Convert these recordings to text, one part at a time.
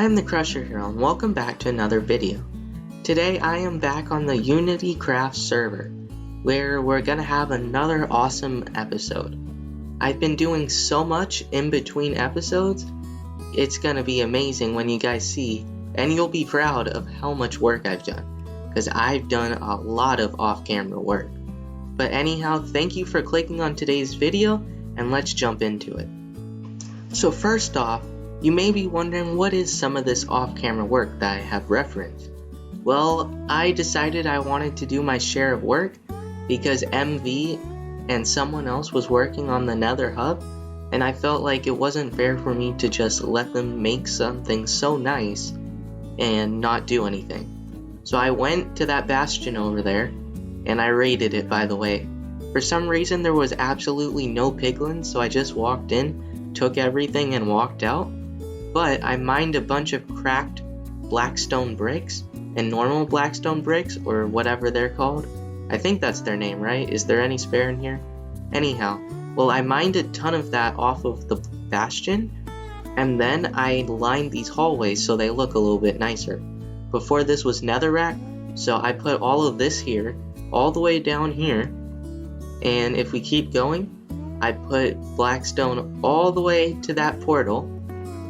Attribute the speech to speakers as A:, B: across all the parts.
A: I am the Crusherhero and welcome back to another video. Today I am back on the UnityCraft server, where we're gonna have another awesome episode. I've been doing so much in between episodes, it's gonna be amazing when you guys see, and you'll be proud of how much work I've done, because I've done a lot of off-camera work. But anyhow, thank you for clicking on today's video, and let's jump into it. So first off, you may be wondering what is some of this off-camera work that I have referenced. Well, I decided I wanted to do my share of work because MV and someone else was working on the Nether hub, and I felt like it wasn't fair for me to just let them make something so nice and not do anything. So I went to that bastion over there, and I raided it, by the way. For some reason there was absolutely no piglins, so I just walked in, took everything and walked out. But I mined a bunch of cracked blackstone bricks and normal blackstone bricks, or whatever they're called. I think that's their name, right? Is there any spare in here? Anyhow, well, I mined a ton of that off of the bastion, and then I lined these hallways so they look a little bit nicer. Before this was netherrack, so I put all of this here, all the way down here, and if we keep going, I put blackstone all the way to that portal.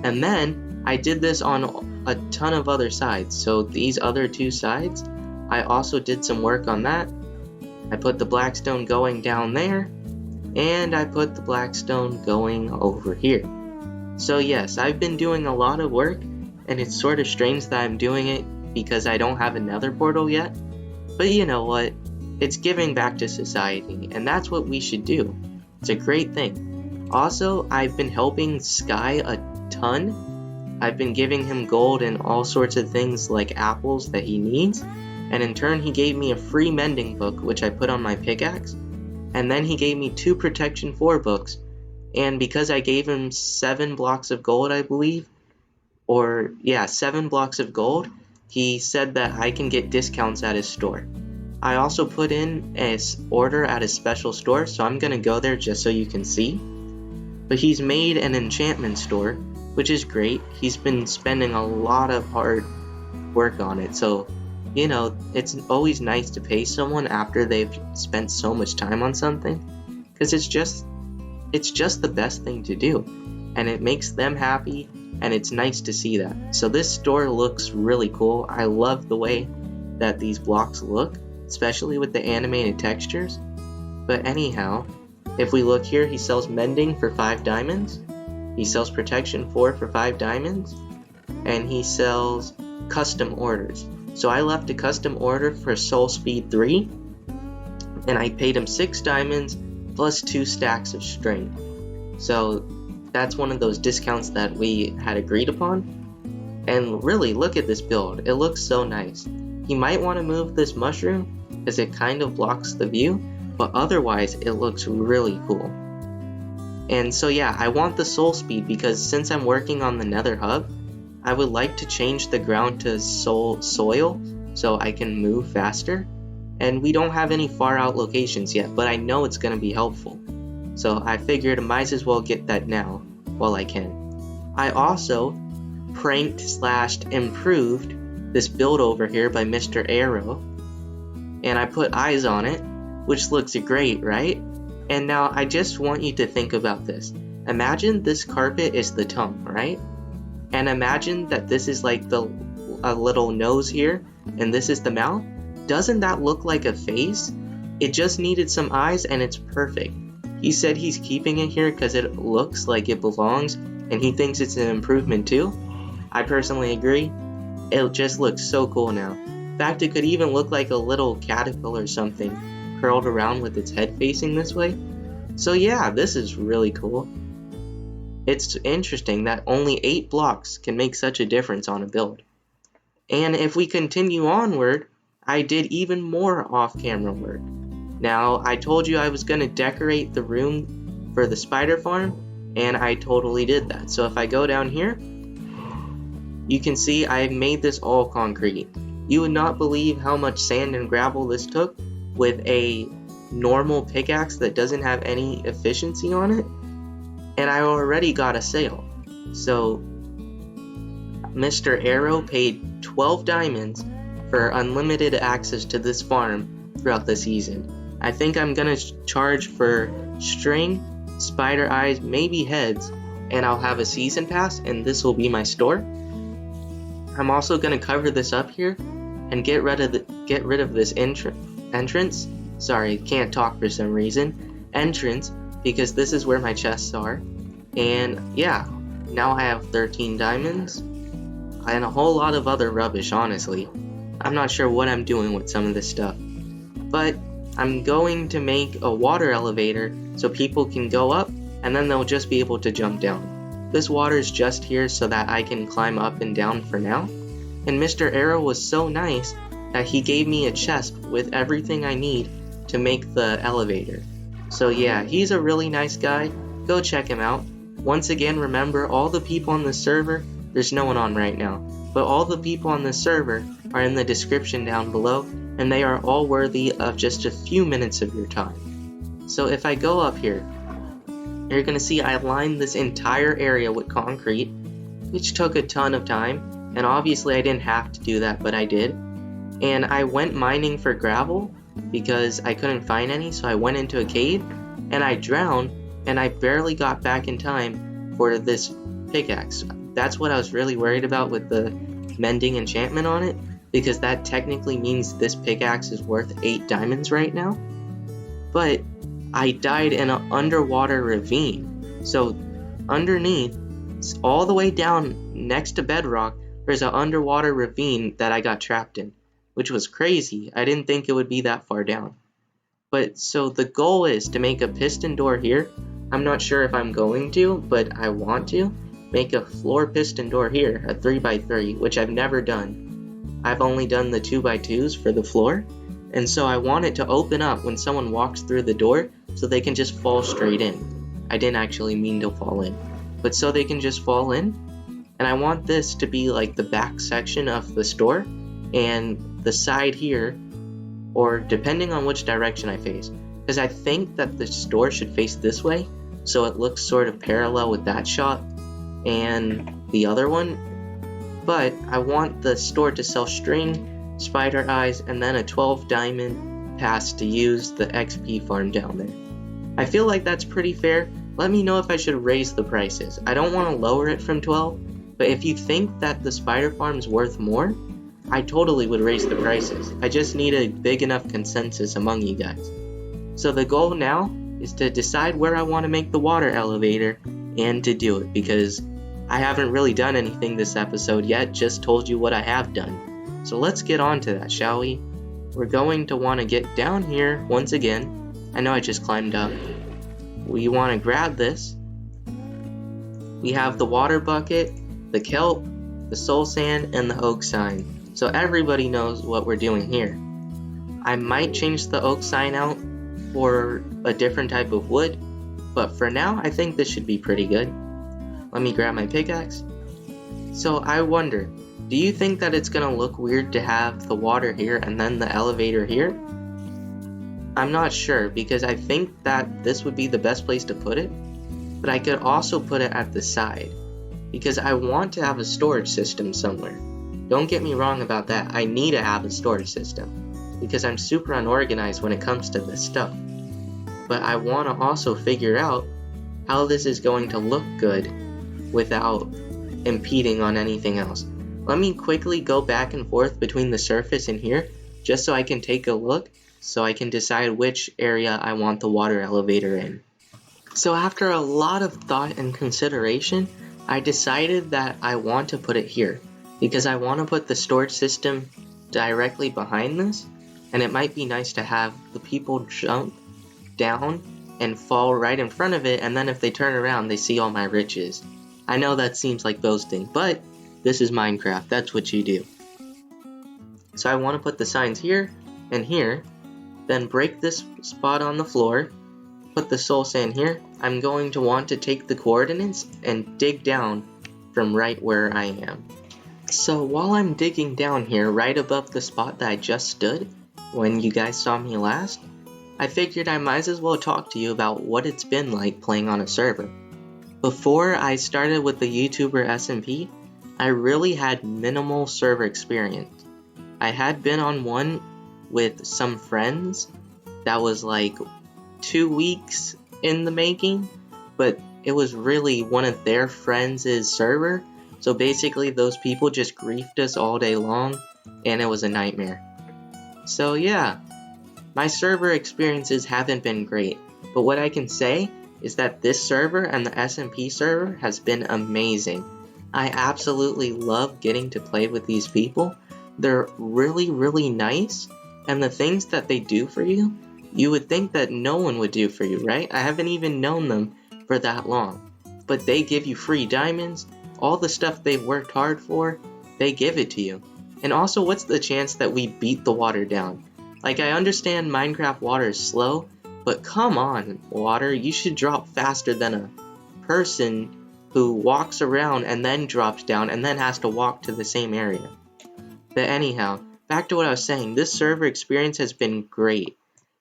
A: And then I did this on a ton of other sides. So these other two sides, I also did some work on that. I put the blackstone going down there, and I put the blackstone going over here. So yes, I've been doing a lot of work, and it's sort of strange that I'm doing it because I don't have another portal yet. But you know what? It's giving back to society, and that's what we should do. It's a great thing. Also, I've been helping Sky a ton. I've been giving him gold and all sorts of things like apples that he needs, and in turn he gave me a free mending book which I put on my pickaxe, and then he gave me 2 protection 4 books, and because I gave him 7 blocks of gold, I believe, or yeah, 7 blocks of gold, he said that I can get discounts at his store. I also put in an order at his special store, so I'm gonna go there just so you can see. But he's made an enchantment store, which is great. He's been spending a lot of hard work on it, so you know, it's always nice to pay someone after they've spent so much time on something, because it's just the best thing to do, and it makes them happy, and it's nice to see that. So this store looks really cool. I love the way that these blocks look, especially with the animated textures. But anyhow, if we look here, he sells mending for 5 diamonds, he sells protection 4 for 5 diamonds, and he sells custom orders. So I left a custom order for soul speed 3, and I paid him 6 diamonds plus 2 stacks of string. So that's one of those discounts that we had agreed upon. And really, look at this build. It looks so nice. He might want to move this mushroom because it kind of blocks the view, but otherwise it looks really cool. And so yeah, I want the soul speed because since I'm working on the Nether hub, I would like to change the ground to soil so I can move faster. And we don't have any far out locations yet, but I know it's going to be helpful. So I figured I might as well get that now while I can. I also pranked / improved this build over here by Mr. Arrow, and I put eyes on it, which looks great, right? And now I just want you to think about this. Imagine this carpet is the tongue, right? And imagine that this is like a little nose here, and this is the mouth. Doesn't that look like a face? It just needed some eyes, and it's perfect. He said he's keeping it here because it looks like it belongs, and he thinks it's an improvement too. I personally agree. It just looks so cool now. In fact, it could even look like a little caterpillar or something curled around with its head facing this way. So yeah, this is really cool. It's interesting that only 8 blocks can make such a difference on a build. And if we continue onward, I did even more off-camera work. Now, I told you I was going to decorate the room for the spider farm, and I totally did that. So if I go down here, you can see I made this all concrete. You would not believe how much sand and gravel this took with a normal pickaxe that doesn't have any efficiency on it, and I already got a sale. So Mr. Arrow paid 12 diamonds for unlimited access to this farm throughout the season. I think I'm gonna charge for string, spider eyes, maybe heads, and I'll have a season pass, and this will be my store. I'm also gonna cover this up here and get rid of this entrance. Sorry, can't talk for some reason. Entrance, because this is where my chests are. And yeah, now I have 13 diamonds and a whole lot of other rubbish, honestly. I'm not sure what I'm doing with some of this stuff. But I'm going to make a water elevator so people can go up and then they'll just be able to jump down. This water is just here so that I can climb up and down for now. And Mr. Arrow was so nice that he gave me a chest with everything I need to make the elevator. So yeah, he's a really nice guy. Go check him out. Once again, remember all the people on the server, there's no one on right now, but all the people on the server are in the description down below, and they are all worthy of just a few minutes of your time. So if I go up here, you're gonna see I lined this entire area with concrete, which took a ton of time, and obviously I didn't have to do that, but I did. And I went mining for gravel because I couldn't find any, so I went into a cave and I drowned, and I barely got back in time for this pickaxe. That's what I was really worried about with the mending enchantment on it, because that technically means this pickaxe is worth 8 diamonds right now. But I died in an underwater ravine. So underneath, all the way down next to bedrock, there's an underwater ravine that I got trapped in, which was crazy. I didn't think it would be that far down. But so the goal is to make a piston door here. I'm not sure if I'm going to, but I want to make a floor piston door here, a 3x3, which I've never done. I've only done the 2x2s for the floor, and so I want it to open up when someone walks through the door so they can just fall straight in. I didn't actually mean to fall in, but so they can just fall in. And I want this to be like the back section of the store, and the side here, or depending on which direction I face, because I think that the store should face this way, so it looks sort of parallel with that shot and the other one. But I want the store to sell string, spider eyes, and then a 12 diamond pass to use the XP farm down there. I feel like that's pretty fair. Let me know if I should raise the prices. I don't want to lower it from 12, but if you think that the spider farm's worth more, I totally would raise the prices. I just need a big enough consensus among you guys. So the goal now is to decide where I want to make the water elevator and to do it, because I haven't really done anything this episode yet, just told you what I have done. So let's get on to that, shall we? We're going to want to get down here once again. I know I just climbed up. We want to grab this. We have the water bucket, the kelp, the soul sand, and the oak sign. So everybody knows what we're doing here. I might change the oak sign out for a different type of wood, but for now I think this should be pretty good. Let me grab my pickaxe. So I wonder, do you think that it's gonna look weird to have the water here and then the elevator here? I'm not sure, because I think that this would be the best place to put it, but I could also put it at the side, because I want to have a storage system somewhere. Don't get me wrong about that, I need to have a storage system, because I'm super unorganized when it comes to this stuff. But I want to also figure out how this is going to look good without impeding on anything else. Let me quickly go back and forth between the surface and here, just so I can take a look, so I can decide which area I want the water elevator in. So after a lot of thought and consideration, I decided that I want to put it here, because I want to put the storage system directly behind this, and it might be nice to have the people jump down and fall right in front of it, and then if they turn around they see all my riches. I know that seems like boasting, but this is Minecraft, that's what you do. So I want to put the signs here and here, then break this spot on the floor, put the soul sand here. I'm going to want to take the coordinates and dig down from right where I am. So while I'm digging down here right above the spot that I just stood when you guys saw me last, I figured I might as well talk to you about what it's been like playing on a server. Before I started with the YouTuber SMP, I really had minimal server experience. I had been on one with some friends that was like 2 weeks in the making, but it was really one of their friends' server, so basically those people just griefed us all day long, and it was a nightmare. So yeah, my server experiences haven't been great, but what I can say is that this server and the SMP server has been amazing. I absolutely love getting to play with these people. They're really nice, and the things that they do for you, you would think that no one would do for you, right? I haven't even known them for that long, but they give you free diamonds, all the stuff they've worked hard for, they give it to you. And also, what's the chance that we beat the water down? Like, I understand Minecraft water is slow, but come on, water, you should drop faster than a person who walks around and then drops down and then has to walk to the same area. But anyhow, back to what I was saying, this server experience has been great,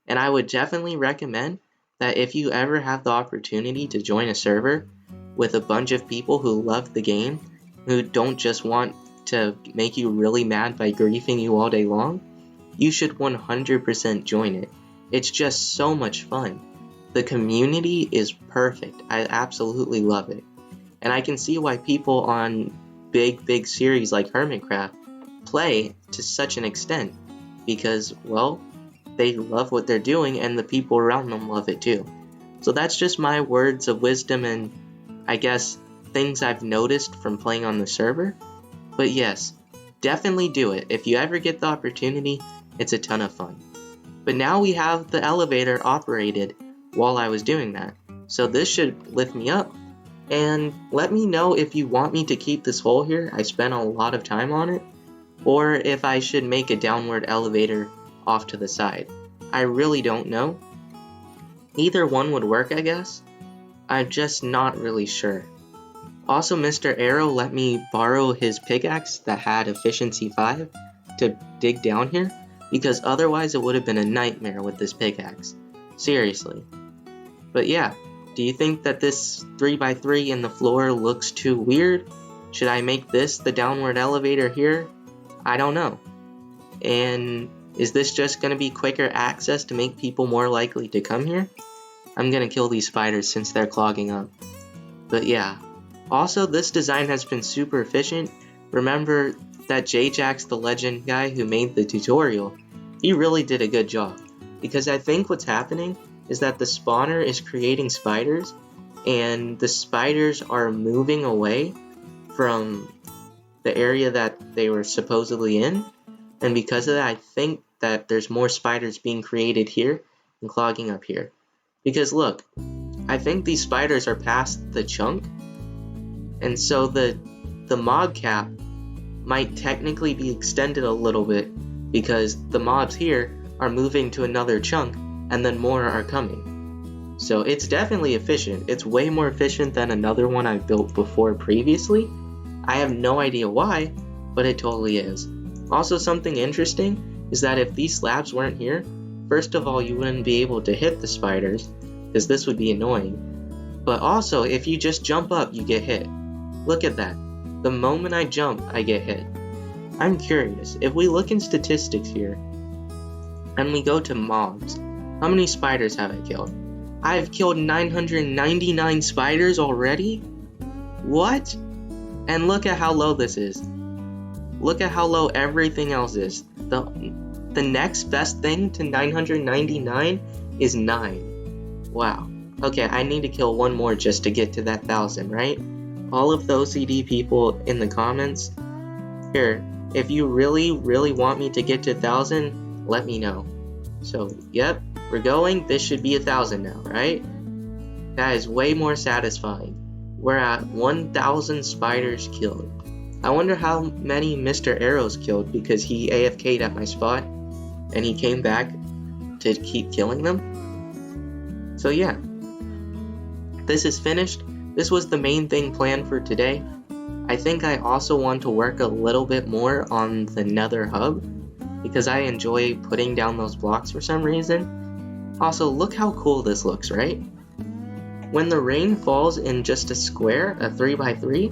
A: and I would definitely recommend that if you ever have the opportunity to join a server with a bunch of people who love the game, who don't just want to make you really mad by griefing you all day long, you should 100% join it. It's just so much fun. The community is perfect. I absolutely love it. And I can see why people on big series like Hermitcraft play to such an extent, because, well, they love what they're doing and the people around them love it too. So that's just my words of wisdom and I guess things I've noticed from playing on the server. But yes, definitely do it. If you ever get the opportunity, it's a ton of fun. But now we have the elevator operated while I was doing that, so this should lift me up. And let me know if you want me to keep this hole here, I spent a lot of time on it, or if I should make a downward elevator off to the side. I really don't know. Either one would work, I guess. I'm just not really sure. Also, Mr. Arrow let me borrow his pickaxe that had efficiency 5 to dig down here, because otherwise it would have been a nightmare with this pickaxe. Seriously. But yeah, do you think that this 3x3 in the floor looks too weird? Should I make this the downward elevator here? I don't know. And is this just going to be quicker access to make people more likely to come here? I'm going to kill these spiders since they're clogging up. But yeah. Also, this design has been super efficient. Remember that J-Jax the legend guy who made the tutorial? He really did a good job. Because I think what's happening is that the spawner is creating spiders, and the spiders are moving away from the area that they were supposedly in, and because of that I think that there's more spiders being created here and clogging up here. Because look, I think these spiders are past the chunk, and so the mob cap might technically be extended a little bit because the mobs here are moving to another chunk and then more are coming. So it's definitely efficient. It's way more efficient than another one I've built before previously. I have no idea why, but it totally is. Also, something interesting is that if these slabs weren't here, first of all, you wouldn't be able to hit the spiders, because this would be annoying. But also, if you just jump up, you get hit. Look at that. The moment I jump, I get hit. I'm curious, if we look in statistics here, and we go to mobs, how many spiders have I killed? I've killed 999 spiders already? What? And look at how low this is. Look at how low everything else is. The next best thing to 999 is 9. Wow. Okay, I need to kill one more just to get to that 1,000, right? All of the OCD people in the comments, here, if you really want me to get to 1,000, let me know. So, yep, we're going. This should be 1,000 now, right? That is way more satisfying. We're at 1,000 spiders killed. I wonder how many Mr. Arrows killed, because he AFK'd at my spot and he came back to keep killing them. So yeah, this is finished. This was the main thing planned for today. I think I also want to work a little bit more on the Nether hub, because I enjoy putting down those blocks for some reason. Also, look how cool this looks, right? When the rain falls in just a square, a 3x3,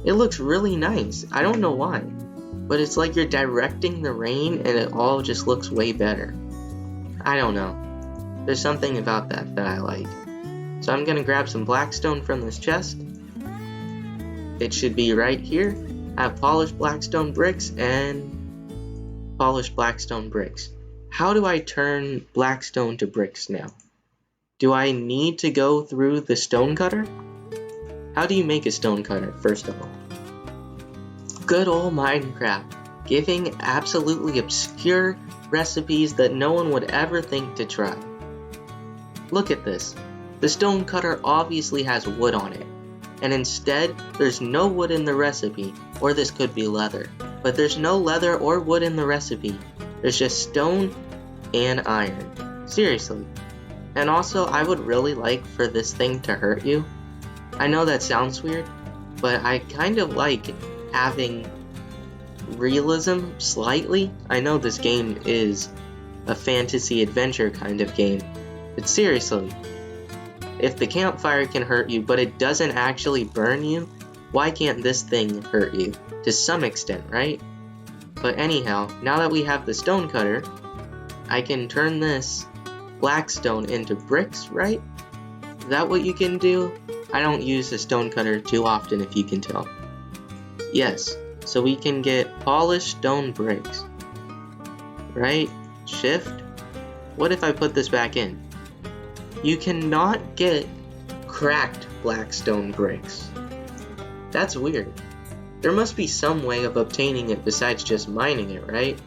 A: It looks really nice. I don't know why, but it's like you're directing the rain and it all just looks way better. I don't know. There's something about that I like. So I'm gonna grab some blackstone from this chest. It should be right here. I have polished blackstone bricks and polished blackstone bricks. How do I turn blackstone to bricks now? Do I need to go through the stone cutter? How do you make a stone cutter, first of all? Good old Minecraft, giving absolutely obscure recipes that no one would ever think to try. Look at this. The stone cutter obviously has wood on it, and instead, there's no wood in the recipe, or this could be leather. But there's no leather or wood in the recipe. There's just stone and iron. Seriously. And also, I would really like for this thing to hurt you. I know that sounds weird, but I kind of like having realism slightly. I know this game is a fantasy adventure kind of game, but seriously, if the campfire can hurt you but it doesn't actually burn you, why can't this thing hurt you? To some extent, right? But anyhow, now that we have the stone cutter, I can turn this blackstone into bricks, right? Is that what you can do? I don't use the stone cutter too often, if you can tell. Yes, so we can get polished stone bricks. Right? Shift? What if I put this back in? You cannot get cracked blackstone bricks. That's weird. There must be some way of obtaining it besides just mining it, right?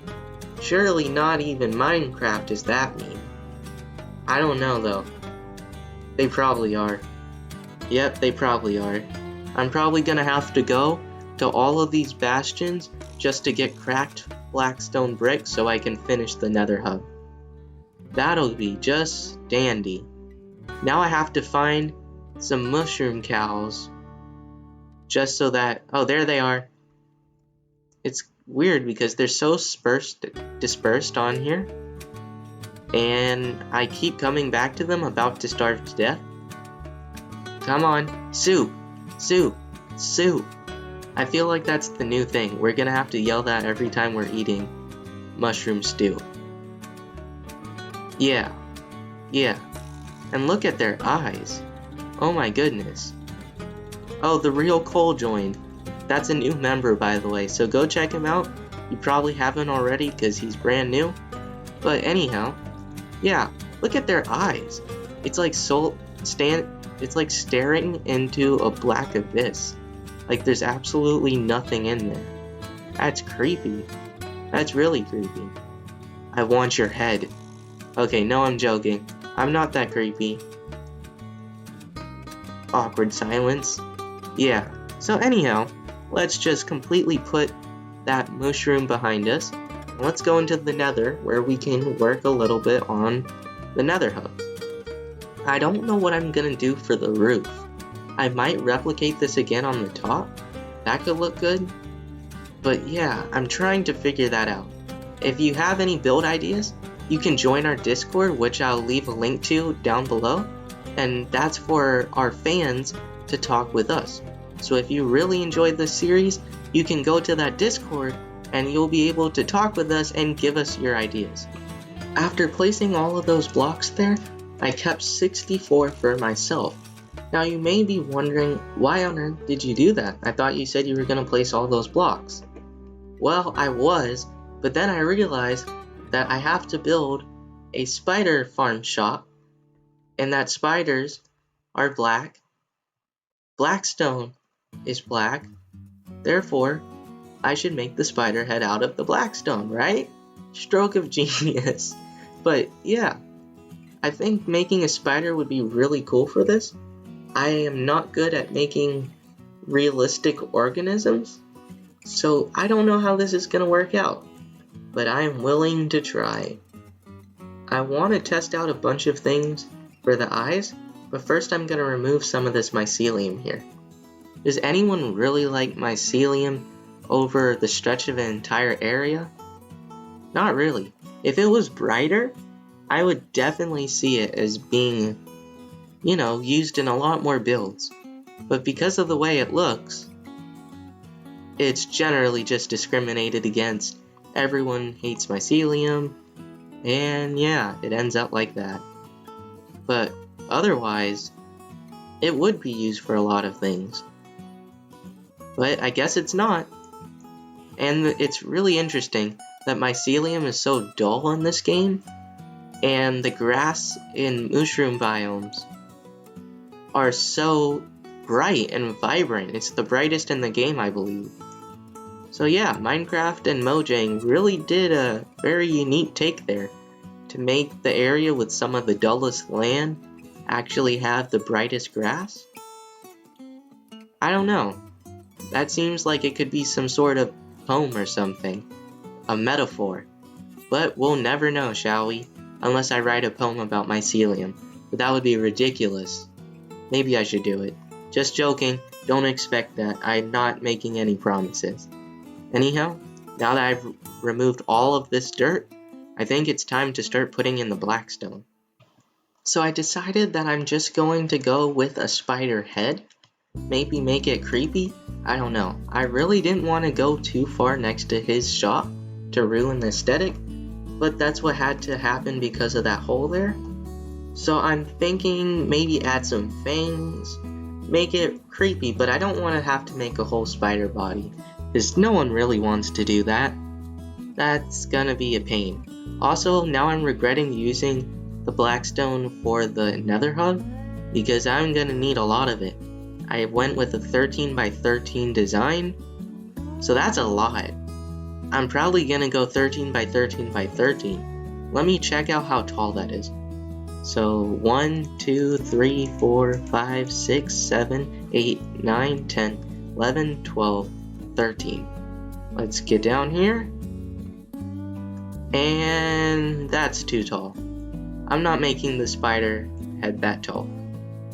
A: Surely not even Minecraft is that mean. I don't know though. They probably are. Yep, they probably are. I'm probably gonna have to go to all of these bastions just to get cracked blackstone bricks so I can finish the nether hub. That'll be just dandy. Now I have to find some mushroom cows just so that... Oh, there they are. It's weird because they're so dispersed on here. And I keep coming back to them, about to starve to death. Come on, soup, soup, soup. I feel like that's the new thing. We're gonna have to yell that every time we're eating mushroom stew. Yeah, yeah. And look at their eyes. Oh my goodness. Oh, the real Cole joined. That's a new member, by the way, so go check him out. You probably haven't already because he's brand new. But anyhow, yeah, look at their eyes. It's like it's like staring into a black abyss. Like there's absolutely nothing in there. That's creepy. That's really creepy. I want your head. Okay, no, I'm joking. I'm not that creepy. Awkward silence. Yeah, so anyhow, let's just completely put that mushroom behind us. And let's go into the nether where we can work a little bit on the nether hub. I don't know what I'm gonna do for the roof. I might replicate this again on the top. That could look good. But yeah, I'm trying to figure that out. If you have any build ideas, you can join our Discord, which I'll leave a link to down below. And that's for our fans to talk with us. So if you really enjoyed this series, you can go to that Discord and you'll be able to talk with us and give us your ideas. After placing all of those blocks there, I kept 64 for myself. Now you may be wondering, why on earth did you do that? I thought you said you were going to place all those blocks. Well, I was, but then I realized that I have to build a spider farm shop, and that spiders are black. Blackstone is black. Therefore, I should make the spider head out of the blackstone, right? Stroke of genius. But yeah, I think making a spider would be really cool for this. I am not good at making realistic organisms, so I don't know how this is going to work out, but I am willing to try. I want to test out a bunch of things for the eyes, but first I'm going to remove some of this mycelium here. Does anyone really like mycelium over the stretch of an entire area? Not really. If it was brighter, I would definitely see it as being, used in a lot more builds. But because of the way it looks, it's generally just discriminated against. Everyone hates mycelium, and yeah, it ends up like that. But otherwise, it would be used for a lot of things. But I guess it's not. And it's really interesting that mycelium is so dull in this game, and the grass in mushroom biomes are so bright and vibrant. It's the brightest in the game, I believe. So yeah, Minecraft and Mojang really did a very unique take there to make the area with some of the dullest land actually have the brightest grass. I don't know. That seems like it could be some sort of poem or something. A metaphor. But we'll never know, shall we? Unless I write a poem about mycelium. But that would be ridiculous. Maybe I should do it. Just joking, don't expect that. I'm not making any promises. Anyhow, now that I've removed all of this dirt, I think it's time to start putting in the blackstone. So I decided that I'm just going to go with a spider head. Maybe make it creepy? I don't know. I really didn't want to go too far next to his shop to ruin the aesthetic, but that's what had to happen because of that hole there. So I'm thinking maybe add some fangs, make it creepy, but I don't want to have to make a whole spider body, because no one really wants to do that. That's gonna be a pain. Also, now I'm regretting using the blackstone for the nether hub, because I'm gonna need a lot of it. I went with a 13 by 13 design, so that's a lot. I'm probably gonna go 13 by 13 by 13. Let me check out how tall that is. So 1, 2, 3, 4, 5, 6, 7, 8, 9, 10, 11, 12, 13. Let's get down here. And that's too tall. I'm not making the spider head that tall.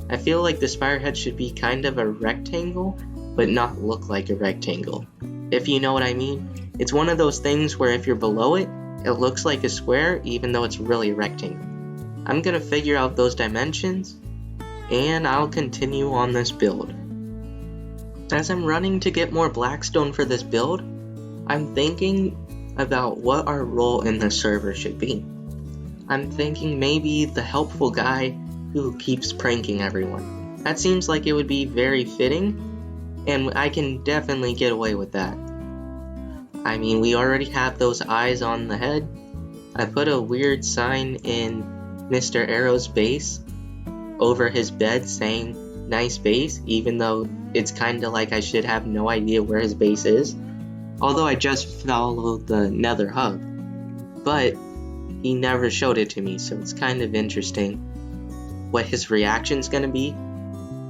A: I feel like the spider head should be kind of a rectangle, but not look like a rectangle. If you know what I mean. It's one of those things where if you're below it, it looks like a square even though it's really a rectangle. I'm gonna figure out those dimensions, and I'll continue on this build. As I'm running to get more blackstone for this build, I'm thinking about what our role in the server should be. I'm thinking maybe the helpful guy who keeps pranking everyone. That seems like it would be very fitting, and I can definitely get away with that. I mean, we already have those eyes on the head. I put a weird sign in Mr. Arrow's base over his bed saying nice base, even though it's kinda like I should have no idea where his base is. Although I just followed the nether hub. But he never showed it to me, so it's kind of interesting what his reaction's gonna be.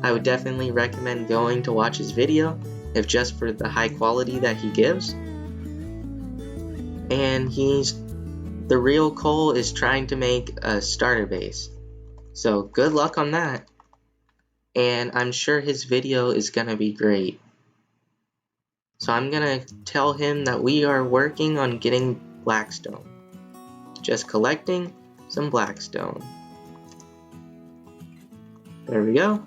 A: I would definitely recommend going to watch his video, if just for the high quality that he gives. And the real Cole is trying to make a starter base. So good luck on that. And I'm sure his video is gonna be great. So I'm gonna tell him that we are working on getting blackstone. Just collecting some blackstone. There we go.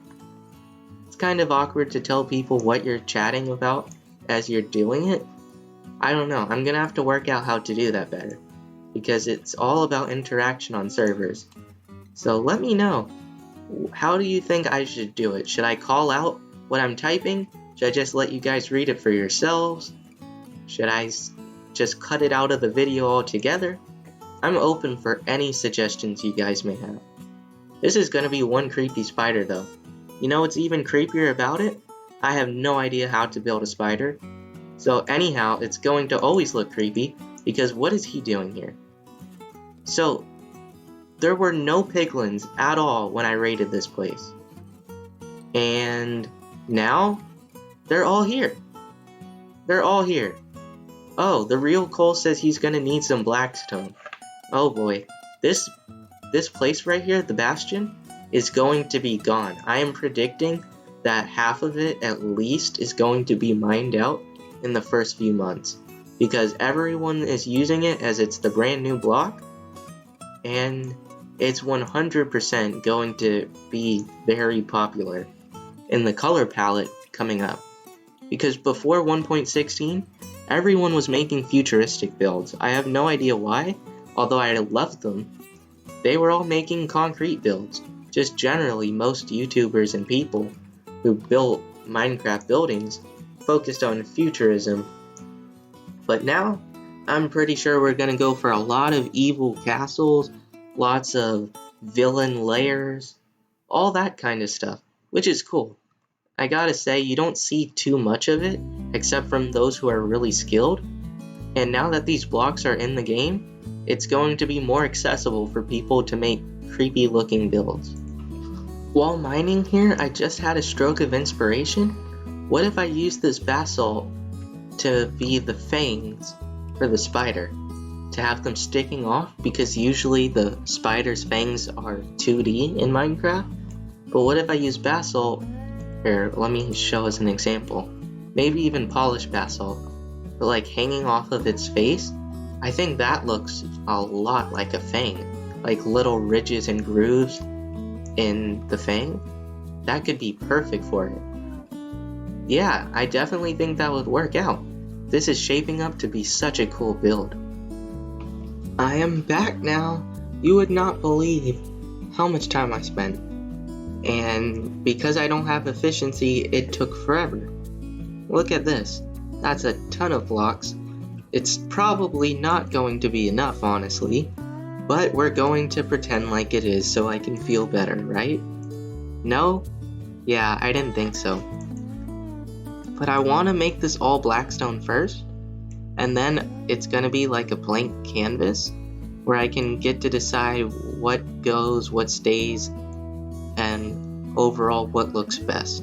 A: It's kind of awkward to tell people what you're chatting about as you're doing it. I don't know, I'm gonna have to work out how to do that better, because it's all about interaction on servers. So let me know, how do you think I should do it? Should I call out what I'm typing? Should I just let you guys read it for yourselves? Should I just cut it out of the video altogether? I'm open for any suggestions you guys may have. This is gonna be one creepy spider though. You know what's even creepier about it? I have no idea how to build a spider. So anyhow, it's going to always look creepy, because what is he doing here? So, there were no piglins at all when I raided this place. And now, they're all here. They're all here. Oh, the real Cole says he's gonna need some blackstone. Oh boy, this place right here, the bastion, is going to be gone. I am predicting that half of it at least is going to be mined out in the first few months, because everyone is using it as it's the brand new block, and it's 100% going to be very popular in the color palette coming up. because before 1.16, everyone was making futuristic builds. I have no idea why, although I loved them. They were all making concrete builds. Just generally, most YouTubers and people who built Minecraft buildings focused on futurism. But now, I'm pretty sure we're gonna go for a lot of evil castles, lots of villain layers, all that kind of stuff, which is cool. I gotta say, you don't see too much of it, except from those who are really skilled. And now that these blocks are in the game, it's going to be more accessible for people to make creepy looking builds. While mining here, I just had a stroke of inspiration. What if I use this basalt to be the fangs for the spider? To have them sticking off, because usually the spider's fangs are 2D in Minecraft. But what if I use basalt? Here, let me show as an example. Maybe even polished basalt, but like hanging off of its face. I think that looks a lot like a fang, like little ridges and grooves in the fang. That could be perfect for it. Yeah, I definitely think that would work out. This is shaping up to be such a cool build. I am back now. You would not believe how much time I spent. And because I don't have efficiency, it took forever. Look at this. That's a ton of blocks. It's probably not going to be enough, honestly. But we're going to pretend like it is so I can feel better, right? No? Yeah, I didn't think so. But I want to make this all blackstone first. And then it's going to be like a blank canvas where I can get to decide what goes, what stays, and overall what looks best.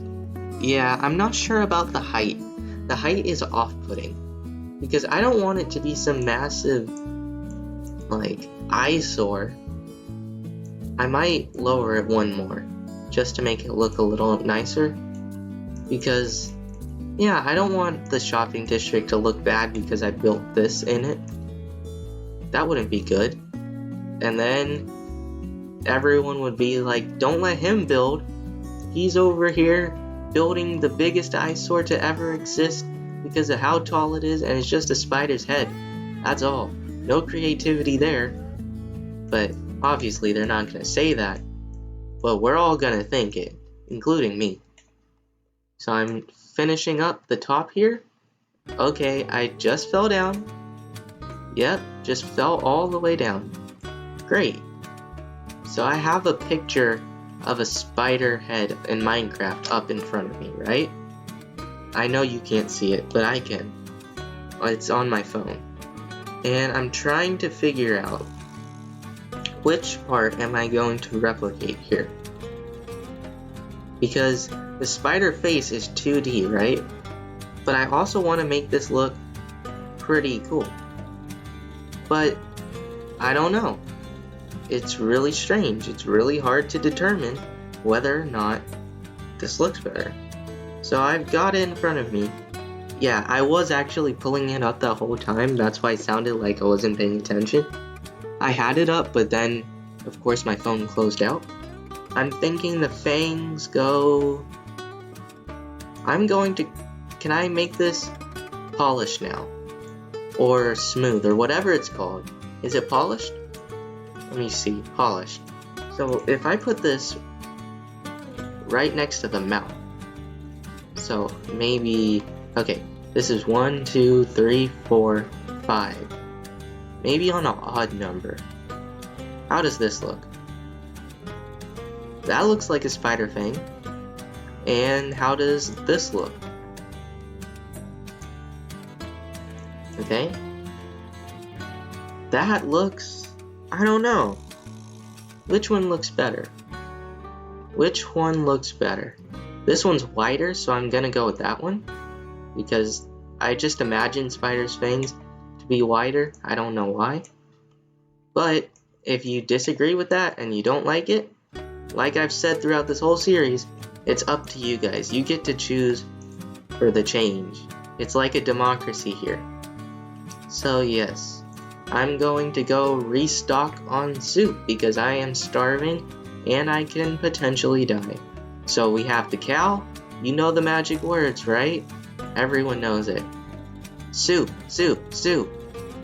A: Yeah, I'm not sure about the height. The height is off-putting because I don't want it to be some massive like eyesore. I might lower it one more just to make it look a little nicer, because yeah, I don't want the shopping district to look bad because I built this in it. That wouldn't be good. And then everyone would be like, don't let him build. He's over here building the biggest eyesore to ever exist because of how tall it is, and it's just a spider's head. That's all. No creativity there. But obviously they're not going to say that. But we're all going to think it, including me. So I'm finishing up the top here. Okay, I just fell down. Yep, just fell all the way down. Great. So I have a picture of a spider head in Minecraft up in front of me, right? I know you can't see it, but I can. It's on my phone. And I'm trying to figure out which part am I going to replicate here. Because the spider face is 2D, right? But I also want to make this look pretty cool. But I don't know. It's really strange. It's really hard to determine whether or not this looks better. So I've got it in front of me. Yeah, I was actually pulling it up the whole time. That's why it sounded like I wasn't paying attention. I had it up, but then, of course, my phone closed out. I'm thinking the fangs go... Can I make this polished now? Or smooth, or whatever it's called. Is it polished? Let me see, polished. So if I put this right next to the mouth. So maybe, okay, this is 1, 2, 3, 4, 5. Maybe on an odd number. How does this look? That looks like a spider fang. And how does this look? Okay. That looks, I don't know. Which one looks better? Which one looks better? This one's wider, so I'm gonna go with that one. Because I just imagine spiders' fangs to be wider. I don't know why. But if you disagree with that and you don't like it, like I've said throughout this whole series, it's up to you guys. You get to choose for the change. It's like a democracy here. So yes, I'm going to go restock on soup because I am starving and I can potentially die. So we have the cow. You know the magic words, right? Everyone knows it. Soup, soup, soup.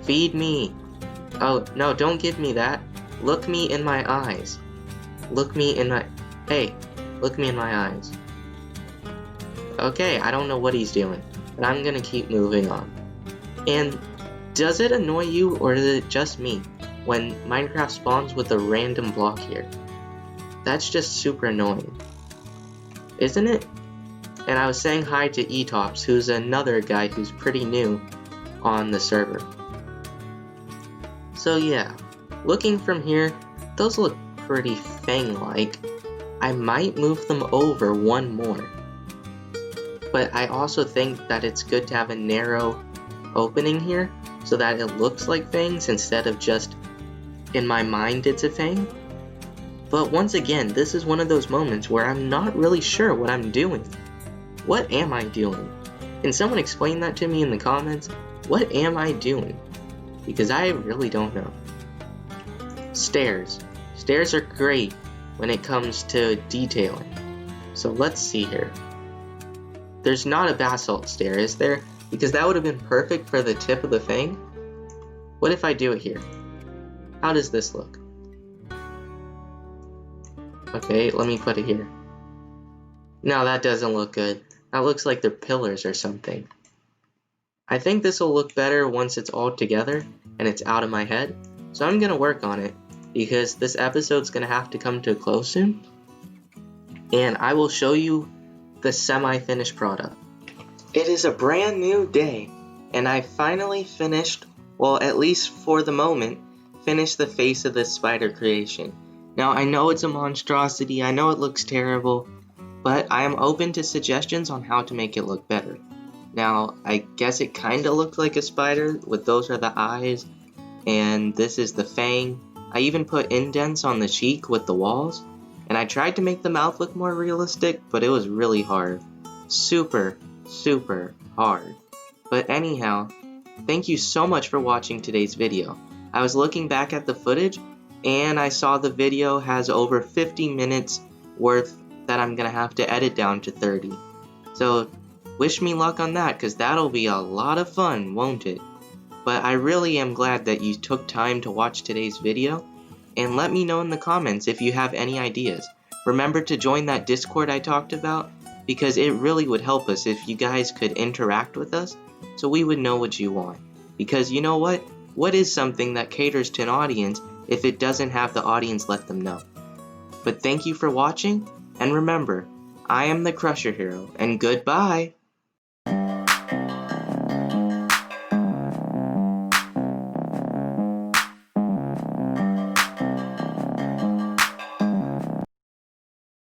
A: Feed me. Oh, no, don't give me that. Look me in my eyes. Look me in my... Hey, look me in my eyes. Okay, I don't know what he's doing, but I'm gonna keep moving on. And does it annoy you, or is it just me, when Minecraft spawns with a random block here? That's just super annoying, isn't it? And I was saying hi to Etops, who's another guy who's pretty new on the server. So yeah, looking from here, those look pretty Fang-like. I might move them over one more. But I also think that it's good to have a narrow opening here, so that it looks like fangs instead of just, in my mind, it's a fang. But once again, this is one of those moments where I'm not really sure what I'm doing. What am I doing? Can someone explain that to me in the comments? What am I doing? Because I really don't know. Stairs. Stairs are great when it comes to detailing. So let's see here. There's not a basalt stair, is there? Because that would have been perfect for the tip of the fang. What if I do it here? How does this look? Okay, let me put it here. No, that doesn't look good. That looks like they're pillars or something. I think this will look better once it's all together and it's out of my head. So I'm gonna work on it because this episode's gonna have to come to a close soon. And I will show you the semi-finished product. It is a brand new day, and I finally finished, well, at least for the moment, finished the face of this spider creation. Now, I know it's a monstrosity, I know it looks terrible, but I am open to suggestions on how to make it look better. Now, I guess it kinda looks like a spider, with those are the eyes, and this is the fang. I even put indents on the cheek with the walls, and I tried to make the mouth look more realistic, but it was really hard. Super hard. But anyhow, thank you so much for watching today's video. I was looking back at the footage, and I saw the video has over 50 minutes worth that I'm gonna have to edit down to 30. So, wish me luck on that, because that'll be a lot of fun, won't it? But I really am glad that you took time to watch today's video, and let me know in the comments if you have any ideas. Remember to join that Discord I talked about, because it really would help us if you guys could interact with us, so we would know what you want. Because you know what? What is something that caters to an audience if it doesn't have the audience let them know? But thank you for watching, and remember, I am the Crusherhero, and goodbye!